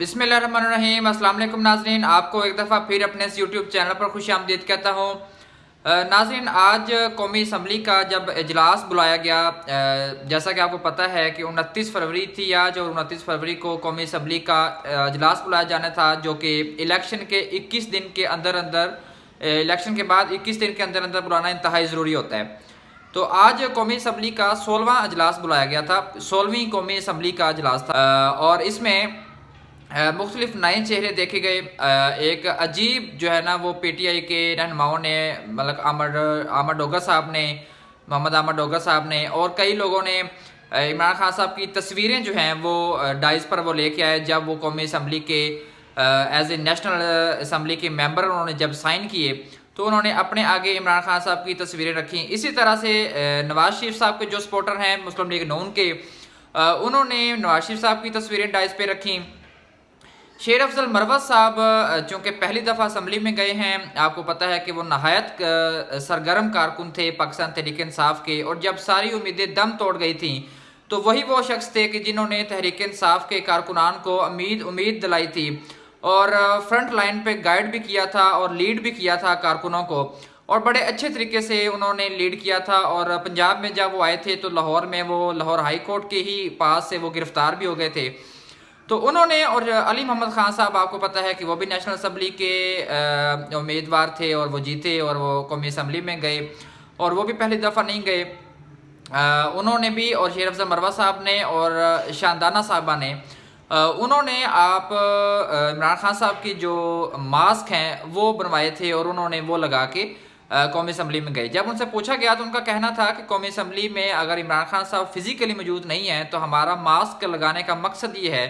बिस्मिल्लाहिर्रहमानिर्रहीम। अस्सलाम वालेकुम नाज़रीन, आपको एक दफ़ा फिर अपने इस यूट्यूब चैनल पर खुशामदीद कहता हूँ। नाज़रीन, आज कौमी असम्बली का जब इजलास बुलाया गया, जैसा कि आपको पता है कि 29 फरवरी थी आज, और 29 फरवरी को कौमी असम्बली का इजलास बुलाया जाना था, जो कि इलेक्शन के 21 दिन के अंदर अंदर, इलेक्शन के बाद 21 दिन के अंदर अंदर बुलाना इंतहाई ज़रूरी होता है। तो आज कौमी असम्बली का 16वां इजलास बुलाया गया था, 16वीं कौमी असम्बली का इजलास था, और इसमें मुख्तलिफ नए चेहरे देखे गए। एक अजीब जो है ना वो PTI के रहनुमाओं ने, मतलब आमर डोगर साहब ने, मोहम्मद आमर डोगर साहब ने, और कई लोगों ने इमरान खान साहब की तस्वीरें जो हैं वो डाइस पर वो लेके आए जब वो कौमी असम्बली के एज ए नेशनल असम्बली के मेंबर उन्होंने जब साइन किए, तो उन्होंने अपने आगे इमरान खान साहब की तस्वीरें रखी। इसी तरह से नवाज शरीफ साहब के जो सपोर्टर हैं मुस्लिम लीग नून के, उन्होंने नवाज शरीफ साहब की तस्वीरें डाइस पे रखी। शेर अफजल मरवत साहब चूँकि पहली दफ़ा असम्बली में गए हैं, आपको पता है कि वो नहायत सरगर्म कारकुन थे पाकिस्तान तहरीक इंसाफ के, और जब सारी उम्मीदें दम तोड़ गई थी तो वही वो शख्स थे कि जिन्होंने तहरीक इंसाफ के कारकुनान को उम्मीद दिलाई थी, और फ्रंट लाइन पे गाइड भी किया था और लीड भी किया था कारकुनों को, और बड़े अच्छे तरीके से उन्होंने लीड किया था। और पंजाब में जब वो आए थे तो लाहौर में वो लाहौर हाई कोर्ट के ही पास से वो गिरफ्तार भी हो गए थे। तो उन्होंने, और अली मोहम्मद खान साहब आपको पता है कि वो भी नेशनल असम्बली के उम्मीदवार थे, और वो जीते और वो कौमी असम्बली में गए, और वो भी पहली दफ़ा नहीं गए। उन्होंने भी, और शेर अफजल मरवा साहब ने, और शानदाना साहबा ने, उन्होंने आप इमरान खान साहब की जो मास्क हैं वो बनवाए थे, और उन्होंने वो लगा के कौमी असम्बली में गए। जब उनसे पूछा गया तो उनका कहना था कि कौमी असम्बली में अगर इमरान खान साहब फिजिकली मौजूद नहीं है तो हमारा मास्क लगाने का मकसद ये है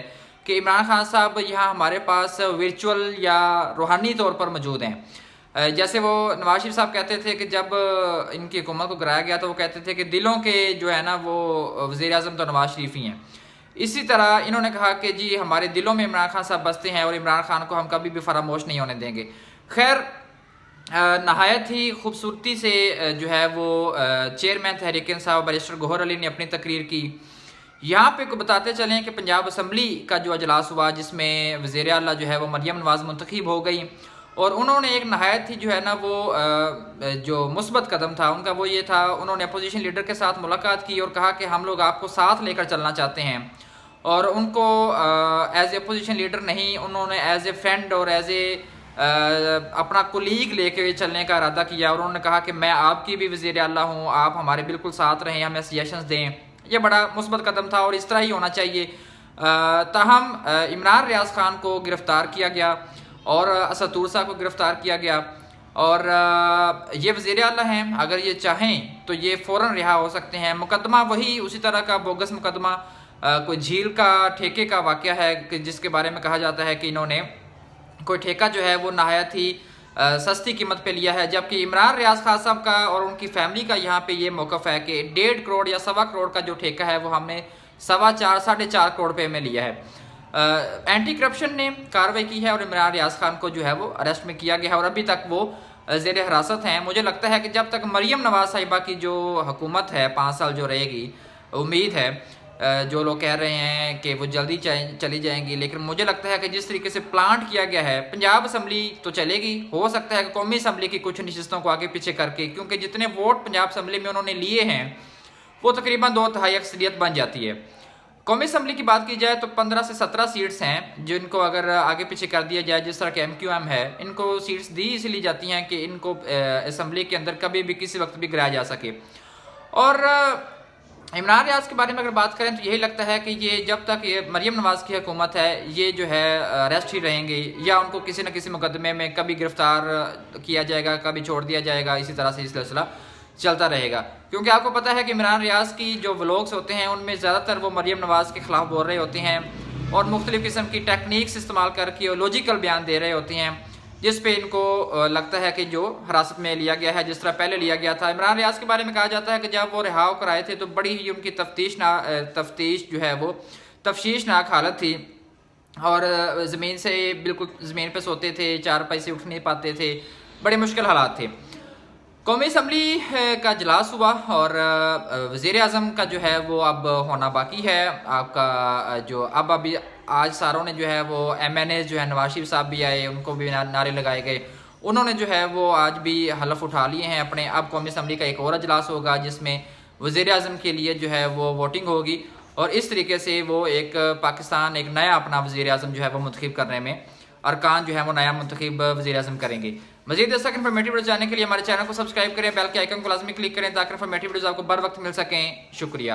कि इमरान खान साहब यहाँ हमारे पास वर्चुअल या रूहानी तौर पर मौजूद हैं। जैसे वो नवाज शरीफ साहब कहते थे कि जब इनकी हुकूमत को गिराया गया तो वो कहते थे कि दिलों के जो है ना वो वज़ीर आज़म तो नवाज शरीफ ही हैं। इसी तरह इन्होंने कहा कि जी हमारे दिलों में इमरान खान साहब बसते हैं और इमरान खान को हम कभी भी फरामोश नहीं होने देंगे। खैर, नहायत ही खूबसूरती से जो है वो चेयरमैन तहरीक इंसाफ बैरिस्टर गौहर अली ने अपनी तकरीर की। यहाँ पे को बताते चलें कि पंजाब असम्बली का जो अजलास हुआ, जिसमें वज़ीर आला जो है वो मरियम नवाज़ मुंतखब हो गई, और उन्होंने एक नहायत ही जो है ना वो जो मुस्बत कदम था उनका वो ये था, उन्होंने अपोजिशन लीडर के साथ मुलाकात की और कहा कि हम लोग आपको साथ लेकर चलना चाहते हैं, और उनको एज ए अपोजिशन लीडर नहीं, उन्होंने एज ए फ्रेंड और एज ए अपना कुलीग लेके चलने का इरादा किया, और उन्होंने कहा कि मैं आपकी भी वज़ीर आला हूँ, आप हमारे बिल्कुल साथ रहें, हमें सजेशंस दें। ये बड़ा मुस्बत कदम था और इस तरह ही होना चाहिए। ताहम इमरान रियाज खान को गिरफ़्तार किया गया और असद तूरसा को गिरफ़्तार किया गया, और ये वज़ीर आला हैं, अगर ये चाहें तो ये फ़ौरन रिहा हो सकते हैं। मुकदमा वही उसी तरह का बोगस मुकदमा, कोई झील का ठेके का वाक़या है कि जिसके बारे में कहा जाता है कि इन्होंने कोई ठेका जो है वो नहायत ही सस्ती कीमत पे लिया है, जबकि इमरान रियाज खान साहब का और उनकी फैमिली का यहाँ पे ये मौक़िफ़ है कि 1.5 करोड़ या 1.25 करोड़ का जो ठेका है वो हमने 4.25 करोड़ रुपये में लिया है। एंटी करप्शन ने कार्रवाई की है और इमरान रियाज खान को जो है वो अरेस्ट में किया गया है, और अभी तक वो ज़ेर हिरासत हैं। मुझे लगता है कि जब तक मरियम नवाज़ साहिबा की जो हुकूमत है 5 साल जो रहेगी, उम्मीद है, जो लोग कह रहे हैं कि वो जल्दी चली जाएंगी, लेकिन मुझे लगता है कि जिस तरीके से प्लांट किया गया है, पंजाब असम्बली तो चलेगी, हो सकता है कि कौमी असम्बली की कुछ नशिस्तों को आगे पीछे करके, क्योंकि जितने वोट पंजाब असम्बली में उन्होंने लिए हैं वो तकरीबन 2/3 अक्सरियत बन जाती है। कौमी असम्बली की बात की जाए तो 15 से 17 सीट्स हैं जिनको अगर आगे पीछे कर दिया जाए, जिस तरह के MQM है, इनको सीट्स दी इसलिए जाती हैं कि इनको असम्बली के अंदर कभी भी किसी वक्त भी गिराया जा सके। और इमरान रियाज के बारे में अगर बात करें तो यही लगता है कि ये जब तक ये मरियम नवाज़ की हुकूमत है ये जो है अरेस्ट ही रहेंगे, या उनको किसी न किसी मुकदमे में कभी गिरफ्तार किया जाएगा, कभी छोड़ दिया जाएगा, इसी तरह से सिलसिला चलता रहेगा। क्योंकि आपको पता है कि इमरान रियाज की जो व्लॉग्स होते हैं उनमें ज़्यादातर वो मरियम नवाज़ के ख़िलाफ़ बोल रहे होते हैं और मुख्तलिफ़ किस्म की टेक्निक्स इस्तेमाल करके और लॉजिकल बयान दे रहे होते हैं, जिस पे इनको लगता है कि जो हिरासत में लिया गया है जिस तरह पहले लिया गया था। इमरान रियाज के बारे में कहा जाता है कि जब वो रिहा होकर आए थे तो बड़ी ही उनकी तफ्तीश जो है वो तफ्शीशनाक हालत थी, और ज़मीन से बिल्कुल ज़मीन पे सोते थे, 4 पैसे उठ नहीं पाते थे, बड़े मुश्किल हालात थे। कौमी असम्बली का इजलास हुआ और वज़ीर आज़म का जो है वो अब होना बाकी है। आपका जो अब अभी आज सारों ने जो है वो MNA जो है नवाज शरीफ साहब भी आए, उनको भी नारे लगाए गए। उन्होंने जो है वो आज भी हलफ उठा लिए हैं अपने। अब कौमी असम्बली का एक और अजलास होगा जिसमें वज़ीर-ए-आज़म के लिए जो है वो वोटिंग होगी और इस तरीके से वो एक पाकिस्तान एक नया अपना वज़ीर-ए-आज़म जो है वो मुंतखब करने में अरकान जो है वो नया मुंतखब वज़ीर-ए-आज़म करेंगे। मज़ीद ऐसा इन्फॉर्मेटिव वीडियो जानने के लिए हमारे चैनल को सब्सक्राइब करें, बेल के आइकन को लाजमी क्लिक करें ताकि इन्फॉर्मेटिव वीडियोज़ आपको बर वक्त मिल सकें। शुक्रिया।